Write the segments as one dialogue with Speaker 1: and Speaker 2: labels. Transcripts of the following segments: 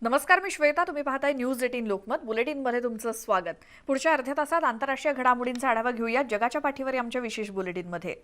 Speaker 1: नमस्कार, मी श्वेता. तुम्ही पाहताय न्यूज 18 लोकमत. बुलेटिनमध्ये तुमचं स्वागत. पुढच्या अर्ध्या तासात आंतरराष्ट्रीय घडामोडींचा आढावा घेऊया जगाच्या पाठीवर आमच्या विशेष बुलेटिनमध्ये.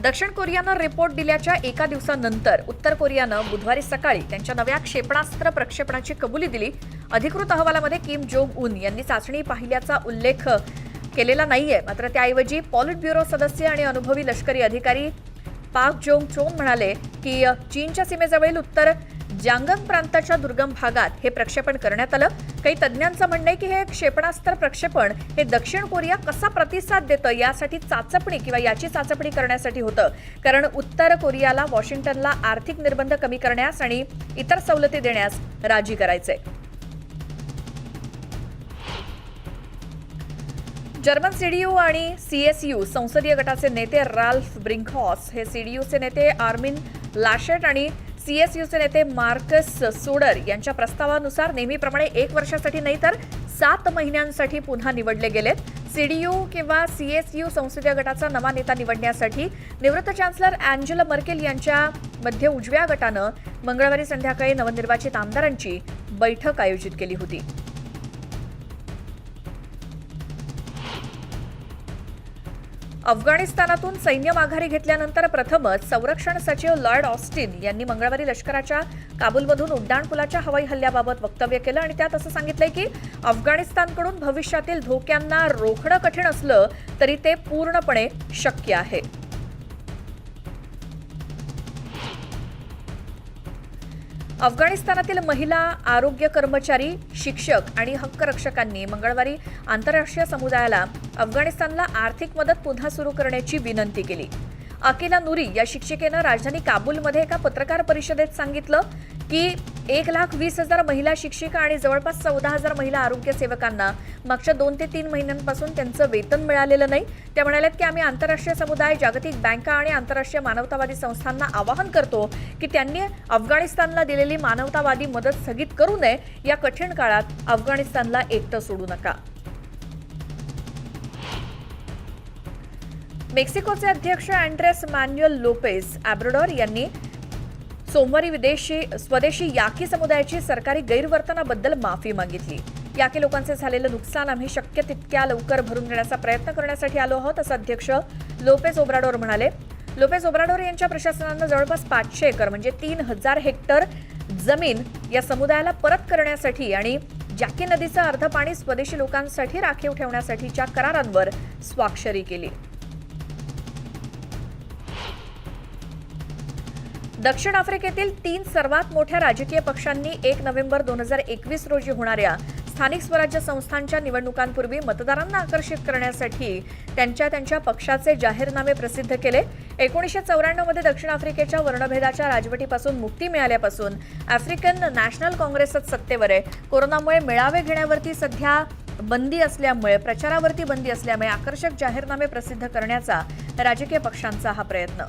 Speaker 1: दक्षिण कोरियानं रिपोर्ट दिल्याच्या एका दिवसानंतर उत्तर कोरियानं बुधवारी सकाळी त्यांच्या नव्या क्षेपणास्त्र प्रक्षेपणाची कबुली दिली. अधिकृत अहवालामध्ये किम जोंग उन यांनी चाचणी पाहिल्याचा उल्लेख केलेला नाहीये. मात्र त्याऐवजी पॉलिट ब्युरो सदस्य आणि अनुभवी लष्करी अधिकारी पाक जोंग चोन म्हणाले की चीनच्या सीमेजवळील उत्तर जांगंग प्रांताच्या दुर्गम भागात हे प्रक्षेपण करण्यात आलं. काही तज्ज्ञांचं म्हणणं आहे की हे क्षेपणास्त्र प्रक्षेपण हे दक्षिण कोरिया कसा प्रतिसाद देतं यासाठी चाचपणी किंवा याची चाचपणी करण्यासाठी होतं. कारण उत्तर कोरियाला वॉशिंग्टनला आर्थिक निर्बंध कमी करण्यास आणि इतर सवलती देण्यास राजी करायचे. जर्मन सीडीयू आणि सीएसयू संसदीय गटाचे नेते राल्फ ब्रिंकहॉस हे सीडीयूचे नेते आर्मिन लाशेट आणि सीएसयूचे नेते मार्कस सोडर यांच्या प्रस्तावानुसार नेहमीप्रमाणे 1 वर्षासाठी नाही तर 7 महिन्यांसाठी पुन्हा निवडले गेलेत. सीडीयू किंवा सीएसयू संसदीय गटाचा नवा नेता निवडण्यासाठी निवृत्त चान्सलर अँजेला मर्केल यांच्या मध्ये उजव्या गटानं मंगळवारी संध्याकाळी नवनिर्वाचित आमदारांची बैठक आयोजित केली होती. अफगाणिस्तानातून सैन्य माघारी घेतल्यानंतर प्रथमच संरक्षण सचिव लॉर्ड ऑस्टिन यांनी मंगळवारी लष्कराच्या काबूलमधून उड्डाणपुलाच्या हवाई हल्ल्याबाबत वक्तव्य केलं आणि त्यात असं सांगितलंय की अफगाणिस्तानकडून भविष्यातील धोक्यांना रोखणं कठीण असलं तरी ते पूर्णपणे शक्य आहे. अफगाणिस्तानातील महिला, आरोग्य कर्मचारी, शिक्षक आणि हक्करक्षकांनी मंगळवारी आंतरराष्ट्रीय समुदायाला अफगाणिस्तानला आर्थिक मदत पुन्हा सुरू करण्याची विनंती केली. अकिला नूरी या शिक्षिकेनं राजधानी काबूलमध्ये एका पत्रकार परिषदेत सांगितलं की 1,20,000 महिला शिक्षिका आणि जवळपास 14,000 महिला आरोग्य सेवकांना मागच्या 2 ते 3 महिन्यांपासून त्यांचं वेतन मिळालेलं नाही. त्या म्हणाल्यात की आम्ही आंतरराष्ट्रीय समुदाय, जागतिक बँका आणि आंतरराष्ट्रीय मानवतावादी संस्थांना आवाहन करतो की त्यांनी अफगाणिस्तानला दिलेली मानवतावादी मदत स्थगित करू नये. या कठीण काळात अफगाणिस्तानला एकटं सोडू नका. मेक्सिकोचे अध्यक्ष अँड्रेस मॅन्युएल लोपेज ऑब्राडोर यांनी सोमवारी स्वदेशी याकी समुदायाची सरकारी गैरवर्तनाबद्दल माफी मागितली. याकी लोकांचे झालेलं नुकसान आम्ही शक्य तितक्या लवकर भरून देण्याचा प्रयत्न करण्यासाठी आलो आहोत, असं अध्यक्ष लोपेज ओब्राडोर म्हणाले. लोपेज ओब्राडोर यांच्या प्रशासनानं जवळपास 500 एकर म्हणजे 3,000 हेक्टर जमीन या समुदायाला परत करण्यासाठी आणि जॅकी नदीचं अर्ध पाणी स्वदेशी लोकांसाठी राखीव ठेवण्यासाठीच्या करारांवर स्वाक्षरी केली. दक्षिण आफ्रिकेतील 3 सर्वात मोठ्या राजकीय पक्षांनी 1 नोव्हेंबर 2021 रोजी होणाऱ्या स्थानिक स्वराज्य संस्थांच्या निवडणुकांपूर्वी मतदारांना आकर्षित करण्यासाठी त्यांच्या पक्षाचे जाहीरनामे प्रसिद्ध केले. 1994 मध्ये दक्षिण आफ्रिकेच्या वर्णभेदाच्या राजवटीपासून मुक्ती मिळाल्यापासून आफ्रिकन नॅशनल काँग्रेसच सत्तेवर आहे. कोरोनामुळे मेळावे घेण्यावरती सध्या बंदी असल्यामुळे, प्रचारावरती बंदी असल्यामुळे आकर्षक जाहीरनामे प्रसिद्ध करण्याचा राजकीय पक्षांचा हा प्रयत्न.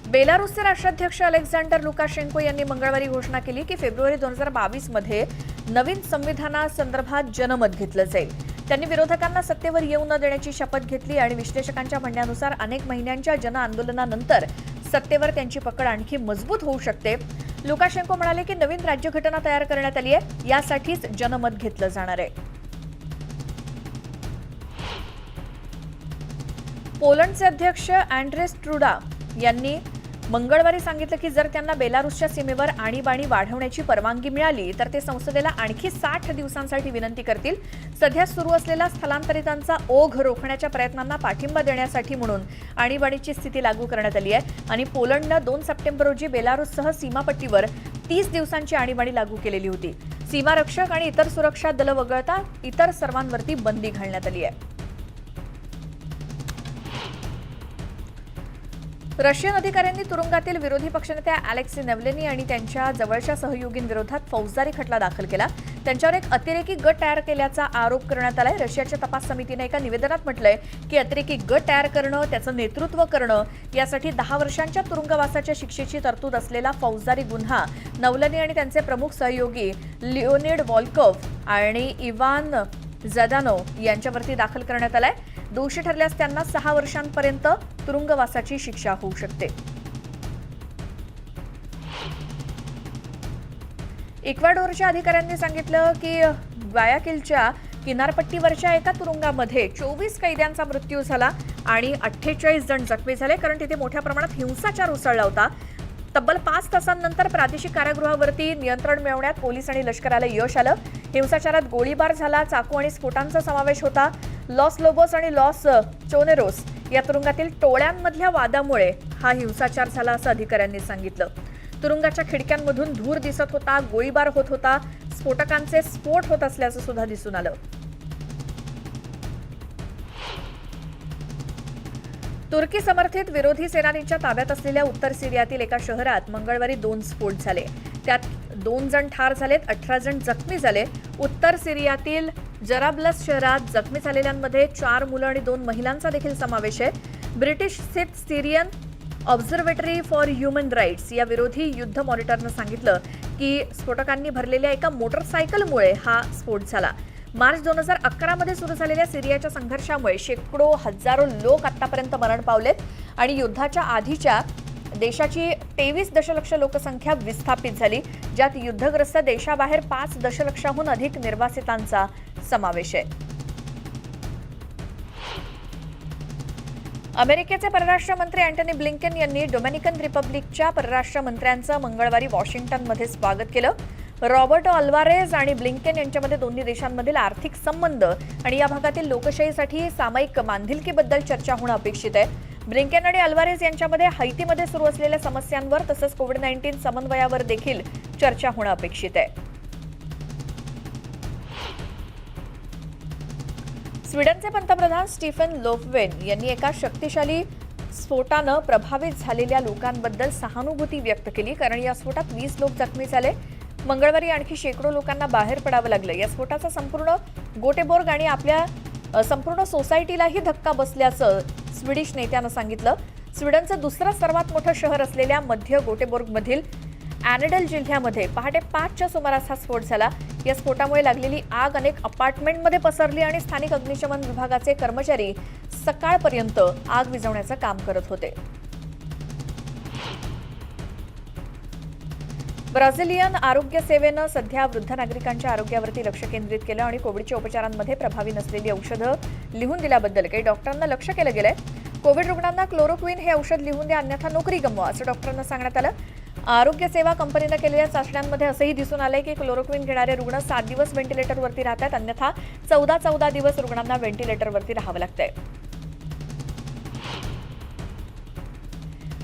Speaker 1: बेलारूसचे राष्ट्राध्यक्ष अलेक्झांडर लुकाशेंको यांनी मंगळवारी घोषणा केली की फेब्रुवारी 2022 मध्ये नवीन संविधानासंदर्भात जनमत घेतलं जाईल. त्यांनी विरोधकांना सत्तेवर येऊ न देण्याची शपथ घेतली आणि विश्लेषकांच्या म्हणण्यानुसार अनेक महिन्यांच्या जनआंदोलनानंतर सत्तेवर त्यांची पकड आणखी मजबूत होऊ शकते. लुकाशेंको म्हणाले की नवीन राज्यघटना तयार करण्यात आली आहे, यासाठीच जनमत घेतलं जाणार आहे. पोलंडचे अध्यक्ष अँड्रेस ट्रुडा यांनी मंगळवारी सांगितलं की जर त्यांना बेलारूसच्या सीमेवर आणीबाणी वाढवण्याची परवानगी मिळाली तर ते संसदेला आणखी 60 दिवसांसाठी विनंती करतील. सध्या सुरू असलेल्या स्थलांतरितांचा ओघ रोखण्याच्या प्रयत्नांना पाठिंबा देण्यासाठी म्हणून आणीबाणीची स्थिती लागू करण्यात आली आहे आणि पोलंडनं 2 सप्टेंबर रोजी बेलारूससह सीमापट्टीवर 30 दिवसांची आणीबाणी लागू केलेली होती. सीमारक्षक आणि इतर सुरक्षा दलं वगळता इतर सर्वांवरती बंदी घालण्यात आली आहे. रशियन अधिकाऱ्यांनी तुरुंगातील विरोधी पक्षनेते अलेक्सी नेव्हलिनी आणि त्यांच्या जवळच्या सहयोगींविरोधात फौजदारी खटला दाखल केला. त्यांच्यावर एक अतिरेकी गट तयार केल्याचा आरोप करण्यात आलाय. रशियाच्या तपास समितीने एका निवेदनात म्हटलंय की अतिरेकी गट तयार करणं, त्याचं नेतृत्व करणं यासाठी 10 वर्षांच्या तुरुंगवासाच्या शिक्षेची तरतूद असलेला फौजदारी गुन्हा नेव्हलिनी आणि त्यांचे प्रमुख सहयोगी लिओनिड वॉल्कोव्ह आणि इवान जदानोव्ह यांच्यावरती दाखल करण्यात आलाय. दोषी ठरल्यास त्यांना 6 वर्षांपर्यंत तुरुंगवासाची शिक्षा होऊ शकते. इक्वाडोरच्या अधिकाऱ्यांनी सांगितलं की ग्वायाकिलच्या किनारपट्टीवरच्या एका तुरुंगामध्ये 24 कैद्यांचा मृत्यू झाला आणि 48 जण जखमी झाले, कारण तिथे मोठ्या प्रमाणात हिंसाचार उसळला होता. तब्बल 5 तासांनंतर प्रादेशिक कारागृहावरती नियंत्रण मिळवण्यात पोलीस आणि लष्कराला यश आलं. हिंसाचारात गोळीबार झाला, चाकू आणि स्फोटांचा समावेश होता. लॉस लोबोस आणि लॉस चोनेरोस या तुरुंगातील टोळ्यांमधल्या वादामुळे हा हिंसाचार झाला असं अधिकाऱ्यांनी सांगितलं. तुरुंगाच्या खिडक्यांमधून धूर दिसत होता, गोळीबार होत होता, स्फोटकांचे स्फोट होत असल्याचं सुद्धा दिसून आलं. तुर्की समर्थित विरोधी सेनानींच्या ताब्यात असलेल्या उत्तर सिरियातील एका शहरात मंगळवारी 2 स्फोट झाले. त्यात 2 जण ठार झालेत, 18 जण जखमी झाले. उत्तर सिरियातील जराब्लस शहरात जखमी झालेल्यांमध्ये 4 मुलं आणि 2 महिलांचा देखील समावेश आहे. ब्रिटिश स्थित Syrian observatory for human rights या विरोधी युद्ध मॉनिटरनं सांगितलं की स्फोटकांनी भरलेल्या एका मोटरसायकलमुळे हा स्फोट झाला. मार्च 2011 मध्ये सुरू झालेल्या सिरियाच्या संघर्षामुळे शेकडो हजारो लोक आतापर्यंत मरण पावलेत आणि युद्धाच्या आधीच्या देशाची 23 दशलक्ष लोकसंख्या विस्थापित झाली, ज्यात युद्धग्रस्त देशाबाहेर 5 दशलक्षाहून अधिक निर्वासितांचा समावेश आहे. अमेरिकेचे परराष्ट्र मंत्री अँटनी ब्लिंकन यांनी डोमिनिकन रिपब्लिकच्या परराष्ट्र मंत्र्यांचं मंगळवारी वॉशिंग्टनमध्ये स्वागत केलं. रॉबर्टो अल्वारेज आणि ब्लिंकन यांच्यामध्ये दोन्ही देशांमधील आर्थिक संबंध आणि या भागातील लोकशाहीसाठी सामायिक बांधिलकीबद्दल चर्चा होणं अपेक्षित आहे. ब्लिंकन आणि अल्वारेज यांच्यामध्ये हैतीमध्ये सुरू असलेल्या समस्यांवर तसंच कोविड-19 समन्वयावर देखील चर्चा होणं अपेक्षित आहे. स्वीडनचे पंतप्रधान स्टीफन लोफवेन यांनी एका शक्तिशाली स्फोटानं प्रभावित झालेल्या लोकांबद्दल सहानुभूती व्यक्त केली, कारण या स्फोटात 20 लोक जखमी झाले. मंगळवारी आणखी शेकडो लोकांना बाहेर पडावं लागलं. या स्फोटाचा संपूर्ण गोटेबोर्ग आणि आपल्या संपूर्ण सोसायटीलाही धक्का बसल्याचं स्वीडिश नेत्यानं सांगितलं. स्वीडनचं दुसरं सर्वात मोठं शहर असलेल्या मध्य गोटेबोर्गमधील ॲनेडेल जिल्ह्यामध्ये पहाटे 5च्या सुमारास हा स्फोट झाला. या स्फोटामुळे लागलेली आग अनेक अपार्टमेंटमध्ये पसरली आणि स्थानिक अग्निशमन विभागाचे कर्मचारी सकाळपर्यंत आग विझवण्याचं काम करत होते. ब्राझिलियन आरोग्य सेवेनं सध्या वृद्ध नागरिकांच्या आरोग्यावरती लक्ष केंद्रित केलं आणि कोविडच्या उपचारांमध्ये प्रभावी नसलेली औषधं लिहून दिल्याबद्दल काही डॉक्टरांना लक्ष केलं गेलंय. कोविड रुग्णांना क्लोरोक्विन हे औषध लिहून द्या, अन्यथा नोकरी गमवा, असं डॉक्टरांना सांगण्यात आलं. आरोग्य सेवा कंपनीनं केलेल्या चाचण्यांमध्ये असंही दिसून आलंय की क्लोरोक्विन घेणारे रुग्ण 7 दिवस व्हेंटिलेटरवरती राहतात, अन्यथा 14 दिवस रुग्णांना व्हेंटिलेटरवरती राहावं लागतंय.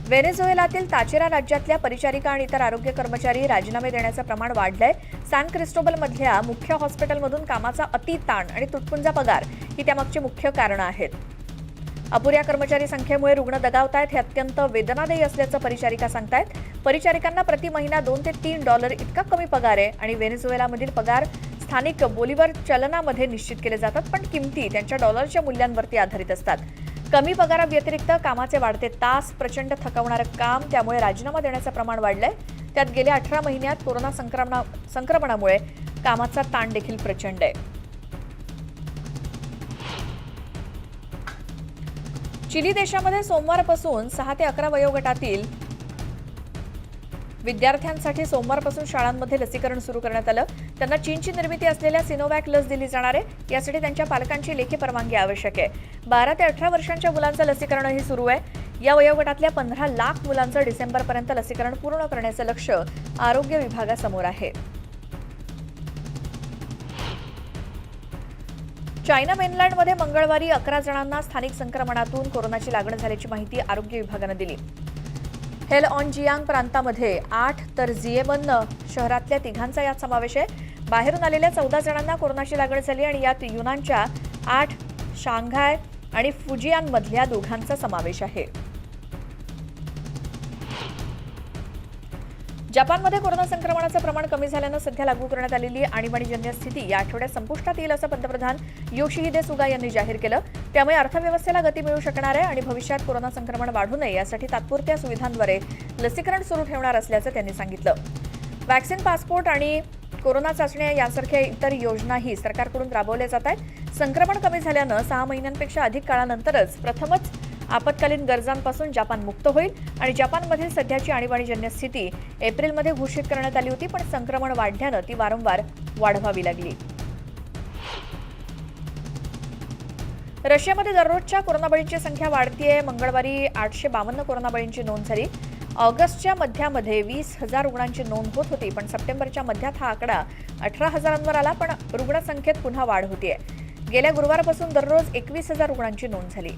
Speaker 1: व्हेनेझुएलातील ताचेरा राज्यातल्या परिचारिका आणि इतर आरोग्य कर्मचारी राजीनामे देण्याचं प्रमाण वाढलंय. सॅन क्रिस्टोबलमधल्या मुख्य हॉस्पिटलमधून कामाचा अतिताण आणि तुटपुंजा पगार ही त्यामागची मुख्य कारणं आहेत. अपुऱ्या कर्मचारी संख्येमुळे रुग्ण दगावतायत, हे अत्यंत वेदनादायी असल्याचं परिचारिका सांगतायत. परिचारिकांना प्रति महिना $2 ते $3 इतका कमी पगार आहे आणि व्हेनेझुएलामधील पगार स्थानिक बोलिव्हर चलनामध्ये निश्चित केले जातात, पण किमती त्यांच्या डॉलरच्या मूल्यांवरती आधारित असतात. कमी पगाराव्यतिरिक्त कामाचे वाढते तास, प्रचंड थकवणारं काम, त्यामुळे राजीनामा देण्याचं प्रमाण वाढलंय. त्यात गेल्या 18 महिन्यात कोरोना संक्रमणामुळे कामाचा ताण देखील प्रचंड आहे. चिली देशामध्ये सोमवारपासून 6 ते 11 वयोगटातील विद्यार्थ्यांसाठी सोमवारपासून शाळांमध्ये लसीकरण सुरू करण्यात आलं. त्यांना चीनची निर्मिती असलेल्या सिनोवॅक लस दिली जाणार आहे. यासाठी त्यांच्या पालकांची लेखी परवानगी आवश्यक आहे. 12 ते 18 वर्षांच्या मुलांचं लसीकरणही सुरू आहे. या वयोगटातल्या 15 लाख मुलांचं डिसेंबरपर्यंत लसीकरण पूर्ण करण्याचं लक्ष्य आरोग्य विभागासमोर आहे. चायना मेनलँडमध्ये मंगळवारी 11 जणांना स्थानिक संक्रमणातून कोरोनाची लागण झाल्याची माहिती आरोग्य विभागानं दिली. हेलऑनजियांग प्रांतामध्ये 8 तर झिएमन शहरातल्या 3 यात समावेश आहे. बाहेरून आलेल्या 14 जणांना कोरोनाची लागण झाली आणि यात युनानच्या 8, शांघाय आणि फुजियानमधल्या 2 समावेश आहे. जपानमध्ये कोरोना संक्रमणाचं प्रमाण कमी झाल्यानं सध्या लागू करण्यात आलेली आणीबाणीजन्य स्थिती या आठवड्यात संपुष्टात येईल असं पंतप्रधान योशिहिदे सुगा यांनी जाहीर केलं. त्यामुळे अर्थव्यवस्थेला गती मिळू शकणार आहे आणि भविष्यात कोरोना संक्रमण वाढू नये यासाठी तात्पुरत्या सुविधांद्वारे लसीकरण सुरू ठेवणार असल्याचं त्यांनी सांगितलं. व्हॅक्सिन पासपोर्ट आणि कोरोना चाचण्या यासारख्या इतर योजनाही सरकारकडून राबवल्या जात आहेत. संक्रमण कमी झाल्यानं 6 महिन्यांपेक्षा अधिक काळानंतरच प्रथमच आपत्कालीन गरजांपासून जपान मुक्त होईल आणि जपानमधील सध्याची आणीबाणीजन्य स्थिती एप्रिलमध्ये घोषित करण्यात आली होती, पण संक्रमण वाढल्यानं ती वारंवार वाढवावी लागली. रशियामध्ये दररोजच्या कोरोनाबळींची संख्या वाढतीये. मंगळवारी 852 कोरोनाबळींची नोंद झाली. ऑगस्टच्या मध्यामध्ये 20,000 रुग्णांची नोंद होत होती, पण सप्टेंबरच्या मध्यात हा आकडा 18,000वर आला. पण रुग्णसंख्येत पुन्हा वाढ होतीये. गेल्या गुरुवारपासून दररोज 21,000 रुग्णांची नोंद झाली.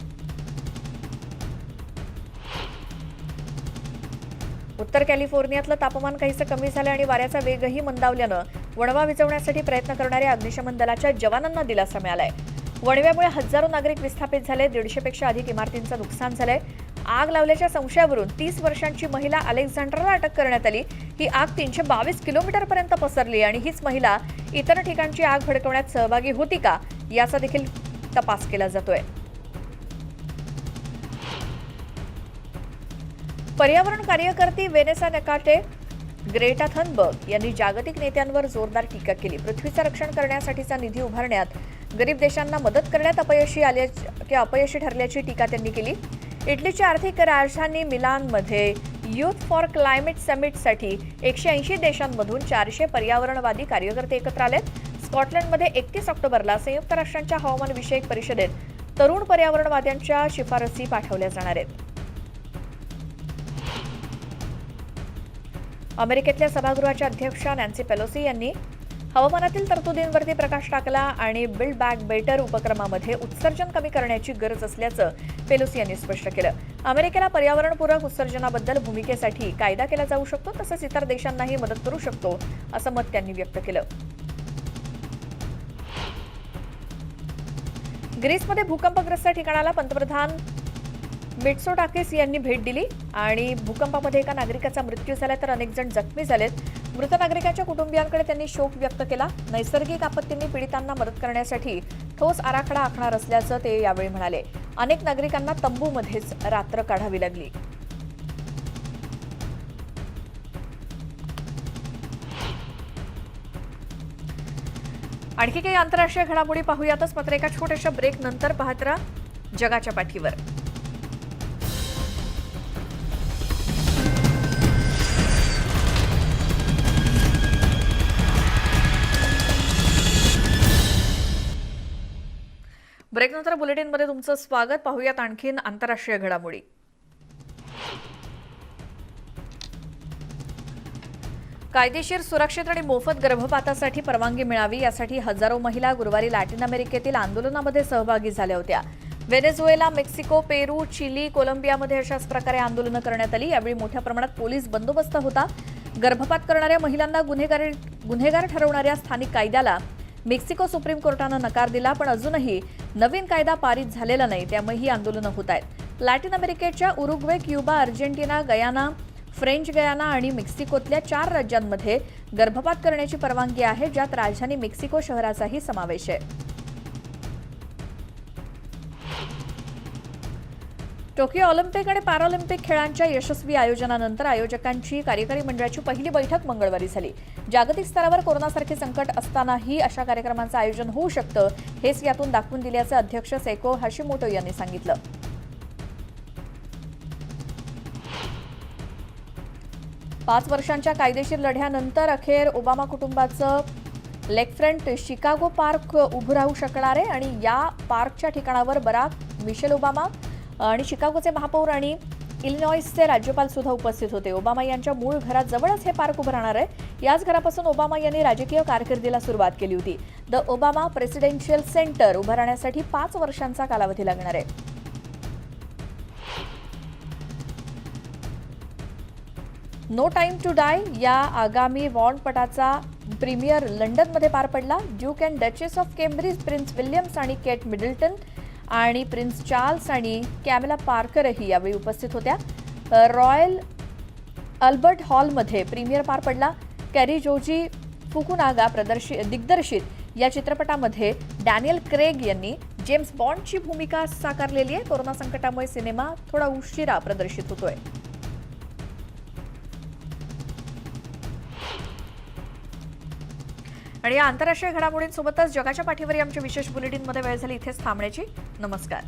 Speaker 1: उत्तर कॅलिफोर्नियातलं तापमान काहीसं कमी झालं आणि वाऱ्याचा वेगही मंदावल्यानं वणवा विझवण्यासाठी प्रयत्न करणाऱ्या अग्निशमन दलाच्या जवानांना दिलासा मिळालाय. वणव्यामुळे हजारो नागरिक विस्थापित झाले. 150पेक्षा अधिक इमारतींचं नुकसान झालंय. आग लावल्याच्या संशयावरून 30 वर्षांची महिला अलेक्झांड्राला अटक करण्यात आली. ही आग 322 किलोमीटरपर्यंत पसरली आणि हीच महिला इतर ठिकाणची आग भडकवण्यात सहभागी होती का याचा देखील तपास केला जातोय. पर्यावरण कार्यकर्ती वेनेसा नकाटे ग्रेटा थनबर्ग यांनी जागतिक नेत्यांवर जोरदार टीका केली. पृथ्वीचं रक्षण करण्यासाठीचा निधी उभारण्यात गरीब देशांना मदत करण्यात अपयशी ठरल्याची टीका त्यांनी केली. इटलीची आर्थिक राजधानी मिलानमध्ये युथ फॉर क्लायमेट समिटसाठी 180 देशांमधून 400 पर्यावरणवादी कार्यकर्ते एकत्र आलेत. स्कॉटलंडमध्ये 31 ऑक्टोबरला संयुक्त राष्ट्रांच्या हवामानविषयक परिषदेत तरुण पर्यावरणवाद्यांच्या शिफारसी पाठवल्या जाणार आहेत. अमेरिकेतल्या सभागृहाच्या अध्यक्षा नॅन्सी पेलोसी यांनी हवामानातील तरतुदींवरती प्रकाश टाकला आणि बिल्ड बॅक बेटर उपक्रमामध्ये उत्सर्जन कमी करण्याची गरज असल्याचं पेलोसी यांनी स्पष्ट केलं. अमेरिकेला पर्यावरणपूरक उत्सर्जनाबद्दल भूमिकेसाठी कायदा केला जाऊ शकतो, तसंच इतर देशांनाही मदत करू शकतो असं मत त्यांनी व्यक्त केलं. ग्रीसमध्ये भूकंपग्रस्त ठिकाणाला पंतप्रधान मिट्सोटाकिस यांनी भेट दिली आणि भूकंपामध्ये एका नागरिकाचा मृत्यू झाला तर अनेक जण जखमी झालेत. मृत नागरिकांच्या कुटुंबियांकडे त्यांनी शोक व्यक्त केला. नैसर्गिक आपत्तींनी पीडितांना मदत करण्यासाठी ठोस आराखडा आखणार असल्याचं ते यावेळी म्हणाले. अनेक नागरिकांना तंबूमध्येच रात्र काढावी लागली. आणखी काही आंतरराष्ट्रीय घडामोडी पाहूयातच, मात्र एका छोट्याशा ब्रेक नंतर पाहत राहा जगाच्या पाठीवर. ब्रेकनंतर बुलेटिनमध्ये तुमचं स्वागत. पाहूयात आणखीन आंतरराष्ट्रीय घडामोडी. कायदेशीर, सुरक्षित आणि मोफत गर्भपातासाठी परवानगी मिळावी यासाठी हजारो महिला गुरुवारी लॅटिन अमेरिकेतील आंदोलनामध्ये सहभागी झाल्या होत्या. व्हेनेझुएला, मेक्सिको, पेरू, चिली, कोलंबियामध्ये अशाच प्रकारे आंदोलनं करण्यात आली. यावेळी मोठ्या प्रमाणात पोलीस बंदोबस्त होता. गर्भपात करणाऱ्या महिलांना गुन्हेगार ठरवणाऱ्या स्थानिक कायद्याला मेक्सिको सुप्रीम कोर्टानं नकार दिला, पण अजूनही नवीन कायदा पारित झालेला नाही. त्यामुळे ही आंदोलनं होत आहेत. लॅटिन अमेरिकेच्या Uruguay, Cuba, Argentina, Guyana, French Guiana आणि मेक्सिकोतल्या 4 राज्यांमध्ये गर्भपात करण्याची परवानगी आहे, ज्यात राजधानी मेक्सिको शहराचाही समावेश आहे. टोकियो ऑलिम्पिक आणि पॅरालिम्पिक खेळांच्या यशस्वी आयोजनानंतर आयोजकांची कार्यकारी मंडळाची पहिली बैठक मंगळवारी झाली. जागतिक स्तरावर कोरोनासारखे संकट असतानाही अशा कार्यक्रमांचं आयोजन होऊ शकतं, हेच यातून दाखवून दिल्याचं अध्यक्ष सेको हाशिमोटो यांनी सांगितलं. पाच वर्षांच्या कायदेशीर लढ्यानंतर अखेर ओबामा कुटुंबाचं लेकफ्रंट शिकागो पार्क उभं राहू शकणार आहे आणि या पार्कच्या ठिकाणावर बराक मिशेल ओबामा आणि शिकागोचे महापौर आणि इलिनॉइसचे राज्यपाल सुद्धा उपस्थित होते. ओबामा यांच्या मूळ घराजवळच हे पार्क उभं राहणार आहे. याच घरापासून ओबामा यांनी राजकीय कारकिर्दीला सुरुवात केली होती. द ओबामा प्रेसिडेन्शियल सेंटर उभं राहण्यासाठी 5 वर्षांचा कालावधी लागणार आहे. नो टाइम टू डाय या आगामी वॉर्नपटाचा प्रीमियर लंडनमध्ये पार पडला. Duke and duchess of Cambridge, prince Williams आणि केट मिडल्टन आणि प्रिन्स चार्ल्स आणि कॅमिला पार्करही यावेळी उपस्थित होत्या. रॉयल अल्बर्ट हॉलमध्ये प्रीमियर पार पडला. कॅरी जोजी फुकुनागा दिग्दर्शित या चित्रपटामध्ये डॅनियल क्रेग यांनी जेम्स बॉन्डची भूमिका साकारलेली आहे. कोरोना संकटामुळे सिनेमा थोडा उशिरा प्रदर्शित होतोय. आणि या आंतरराष्ट्रीय घडामोडींसोबतच जगाच्या पाठीवरील आमच्या विशेष बुलेटिनमध्ये वेळ झाली इथेच थांबण्याची. नमस्कार.